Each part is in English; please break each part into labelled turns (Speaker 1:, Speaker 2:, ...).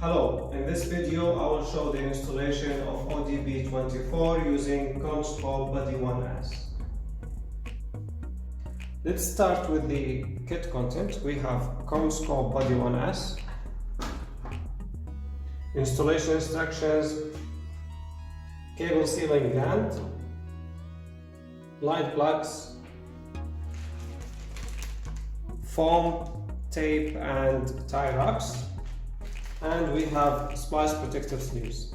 Speaker 1: Hello, in this video I will show the installation of ODB24 using CommScope ODB. Let's start with the kit content. We have CommScope ODB, installation instructions, cable sealing gland, line plugs, foam, tape and tie wraps, and we have splice protective sleeves.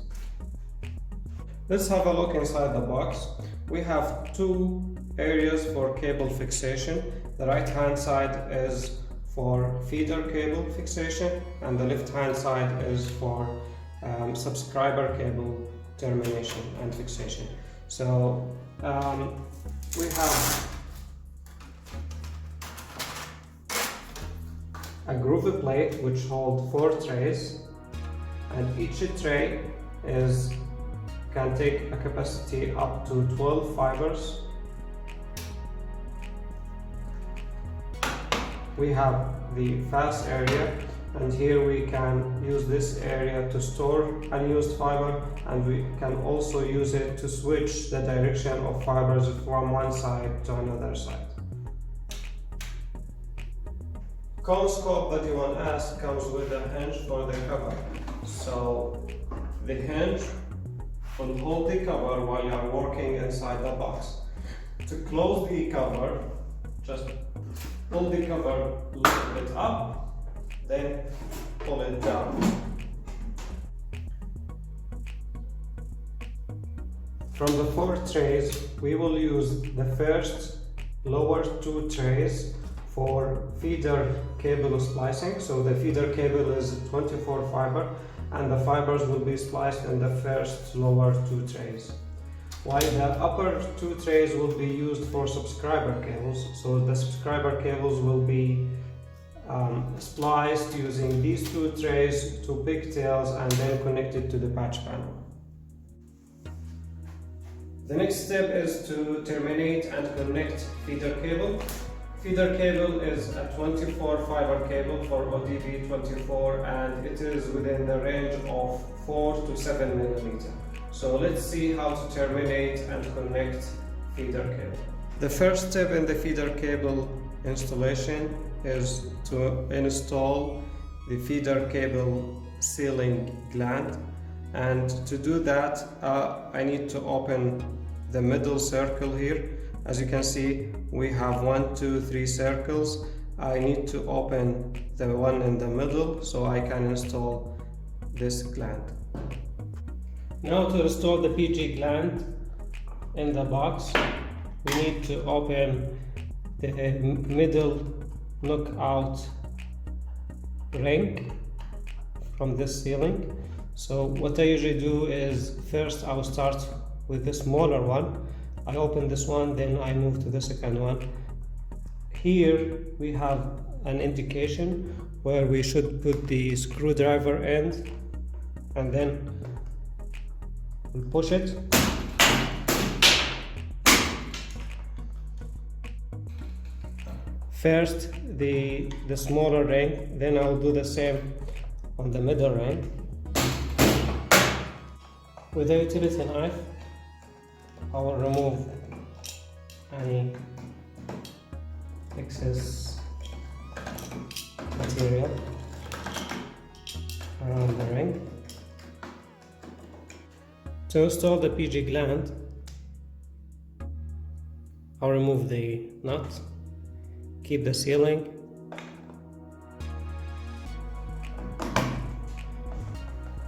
Speaker 1: Let's have a look inside the box. We have two areas for cable fixation. The right hand side is for feeder cable fixation and the left hand side is for subscriber cable termination and fixation. So we have a groovy plate which holds 4 trays, and each tray can take a capacity up to 12 fibers. We have the fast area, and here we can use this area to store unused fiber, and we can also use it to switch the direction of fibers from one side to another side. CommScope ODB comes with a hinge for the cover. So the hinge will hold the cover while you are working inside the box. To close the cover, just pull the cover, lift it up, then pull it down. From the 4 trays, we will use the first lower 2 trays for feeder cable splicing. So the feeder cable is 24 fiber and the fibers will be spliced in the first lower 2 trays, while the upper 2 trays will be used for subscriber cables. So the subscriber cables will be spliced using these 2 trays to pigtails and then connected to the patch panel. The next step is to terminate and connect feeder cable. Feeder cable is a 24 fiber cable for ODB24 and it is within the range of 4 to 7 mm. So let's see how to terminate and connect feeder cable. The first step in the feeder cable installation is to install the feeder cable sealing gland, and to do that I need to open the middle circle here. As you can see, we have 1, 2, 3 circles. I need to open the one in the middle so I can install this gland. Now to install the PG gland in the box, we need to open the middle knockout ring from this sealing. So what I usually do is first I'll start with the smaller one. I open this one, then I move to the second one. Here we have an indication where we should put the screwdriver end, and then we'll push it. First the smaller ring, then I'll do the same on the middle ring. With a utility knife, I will remove any excess material around the ring. To install the PG gland, I'll remove the nut, keep the sealing,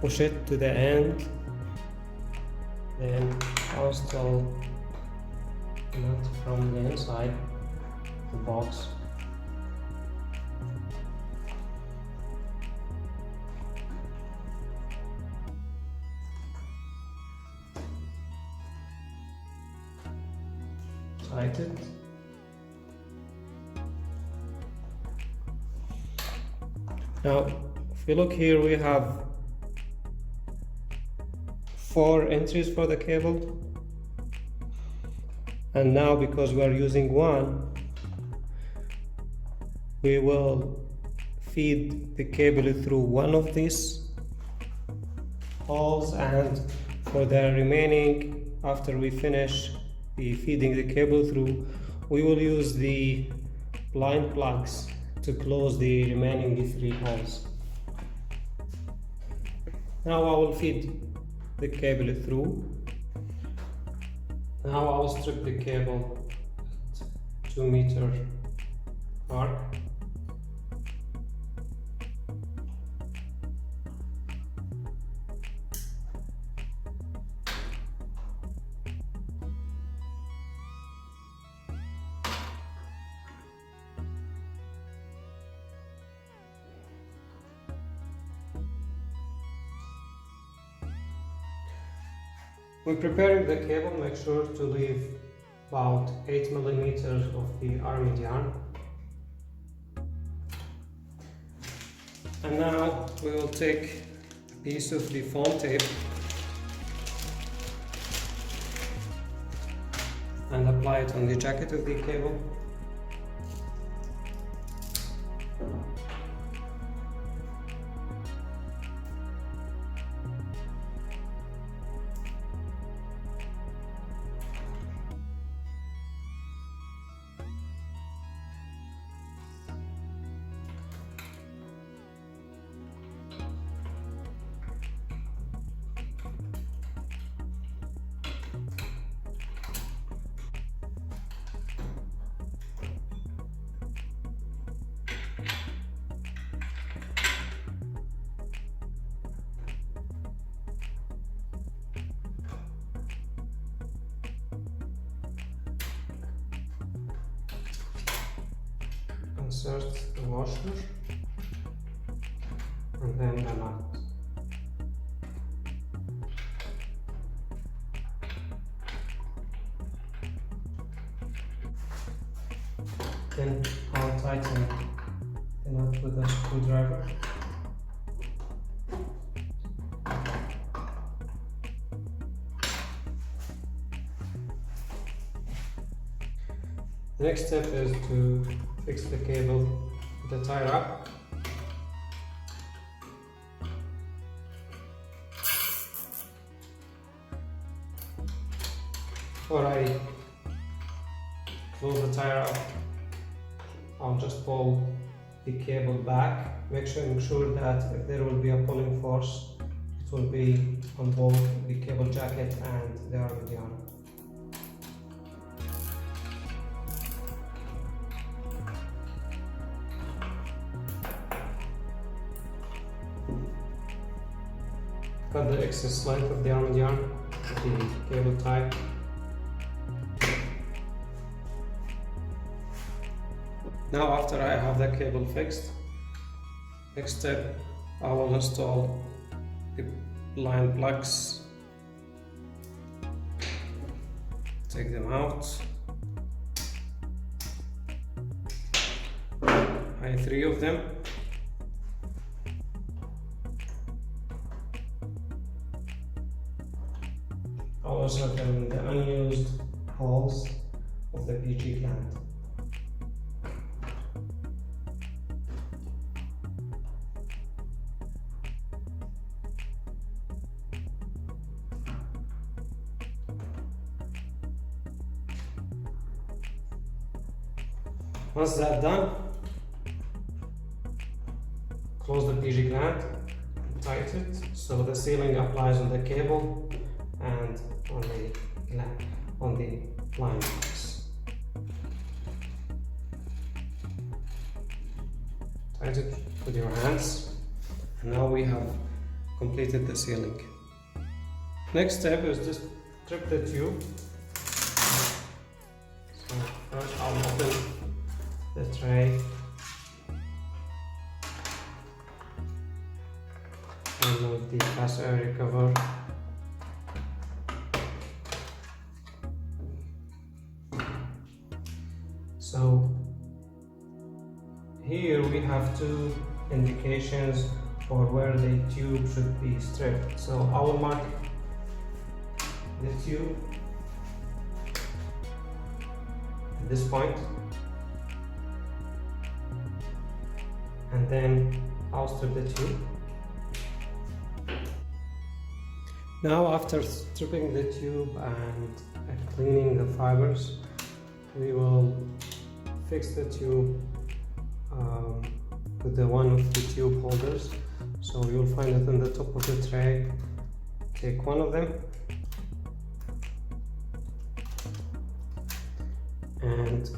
Speaker 1: push it to the end, then I'll install the nut from the inside the box. Tight it. Now, if you look here, we have 4 entries for the cable, and now because we are using one, we will feed the cable through one of these holes, and for the remaining, after we finish feeding the cable through, we will use the blind plugs to close the remaining 3 holes. Now I will feed the cable through. Now I will strip the cable at 2-meter arc. When preparing the cable, make sure to leave about 8 millimeters of the arming yarn. And now we will take a piece of the foam tape and apply it on the jacket of the cable. Insert the washer and then the nut. Then I'll tighten the nut with a screwdriver. The next step is to fix the cable with the tie wrap. Before I close the tie wrap, I'll just pull the cable back, make sure that if there will be a pulling force, it will be on both the cable jacket and the arming yarn. Cut the excess length of the arming yarn with the cable tie. Now after I have the cable fixed, next step I will install the line plugs. Take them out. I have 3 of them. I will insert them in the unused holes of the PG gland. Once that's done, close the PG gland, tighten it so the sealing applies on the cable and on the gland, on the line box. Tighten it with your hands, and now we have completed the sealing. Next step is just strip the tube. So first I'll open the tray and remove the cast area cover. So here we have 2 indications for where the tube should be stripped. So I will mark the tube at this point, and then I'll strip the tube. Now, after stripping the tube and cleaning the fibers, we will fix the tube with the one of the tube holders. So you'll find it on the top of the tray. Take one of them and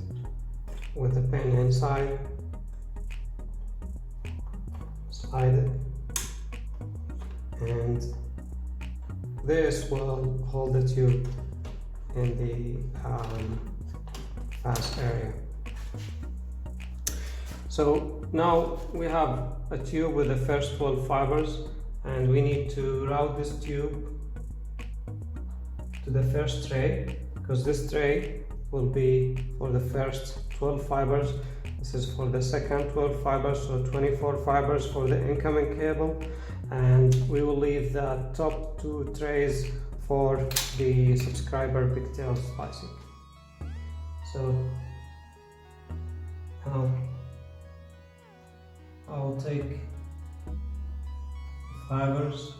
Speaker 1: with the pin inside, slide it, and this will hold the tube in the fast area. So now we have a tube with the first 12 fibers, and we need to route this tube to the first tray, because this tray will be for the first 12 fibers. This is for the second 12 fibers, so 24 fibers for the incoming cable, and we will leave the top two trays for the subscriber pigtail splicing. So now I will take the fibers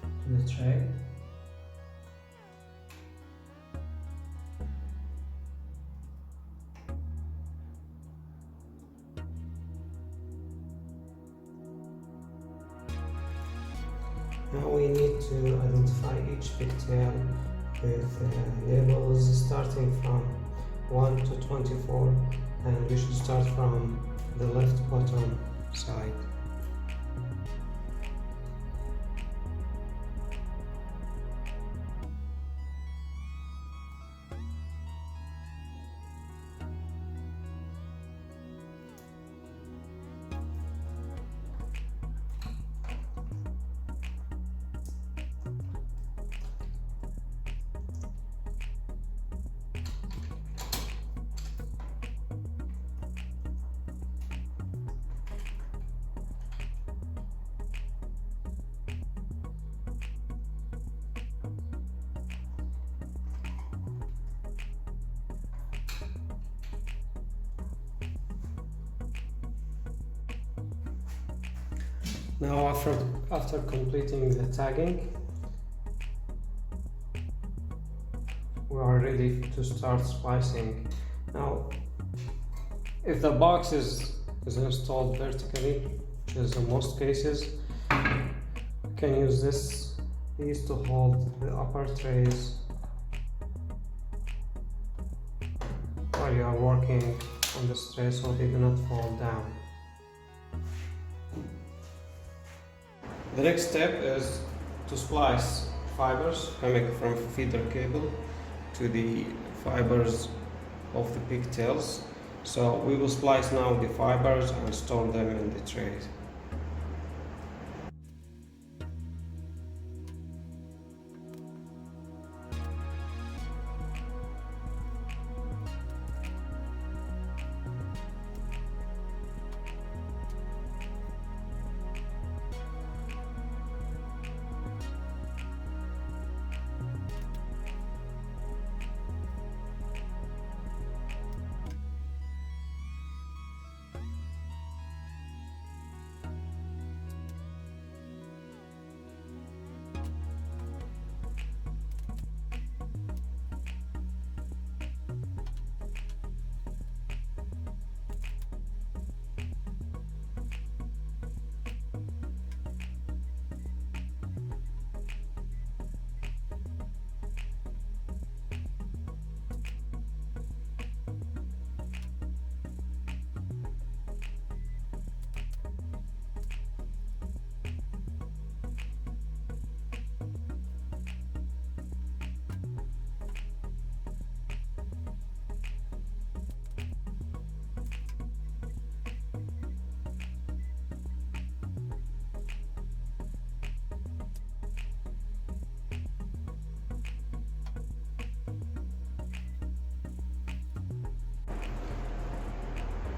Speaker 1: to the tray. Now we need to identify each pigtail with labels starting from 1 to 24, and we should start from the left bottom side. Now after completing the tagging, we are ready to start splicing. Now, if the box is installed vertically, which is in most cases, you can use these to hold the upper trays while you are working on this tray so they do not fall down. The next step is to splice fibers coming from feeder cable to the fibers of the pigtails. So we will splice now the fibers and store them in the trays.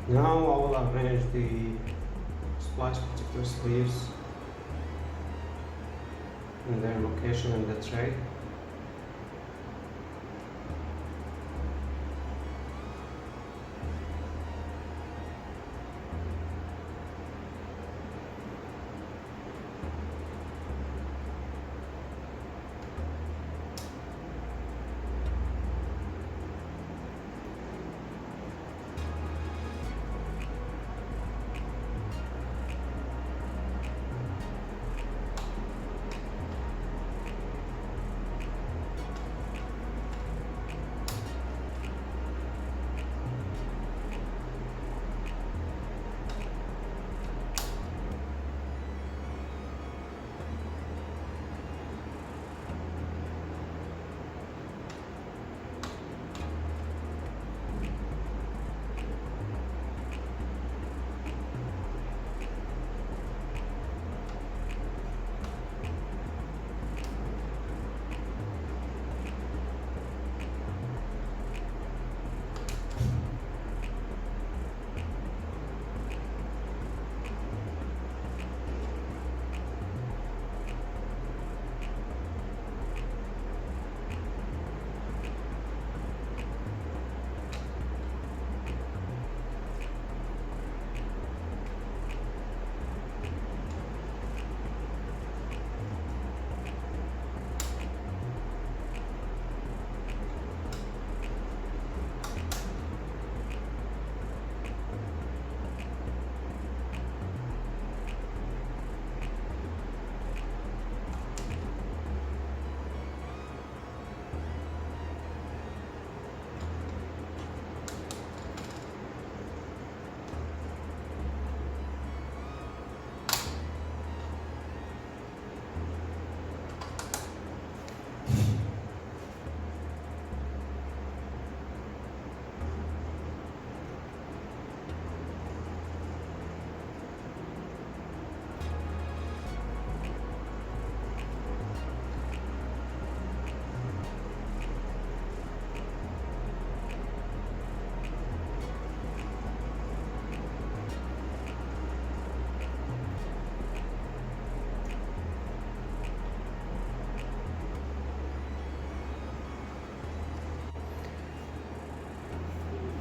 Speaker 1: Now I will arrange the splice particular sleeves in their location in the tray.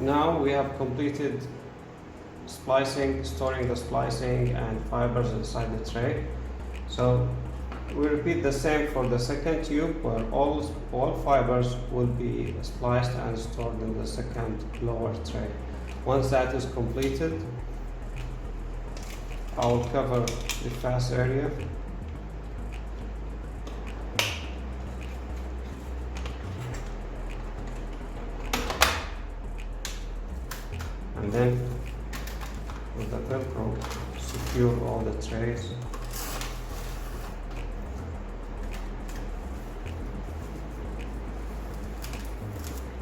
Speaker 1: Now we have completed splicing, storing the splicing and fibers inside the tray. So we repeat the same for the second tube, where all fibers will be spliced and stored in the second lower tray. Once that is completed, I will cover the fass area. And then with the Velcro, secure all the trays.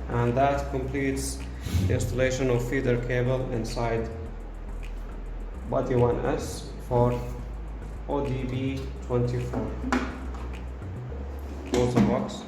Speaker 1: And that completes the installation of feeder cable inside body 1S for ODB 24. Close the box.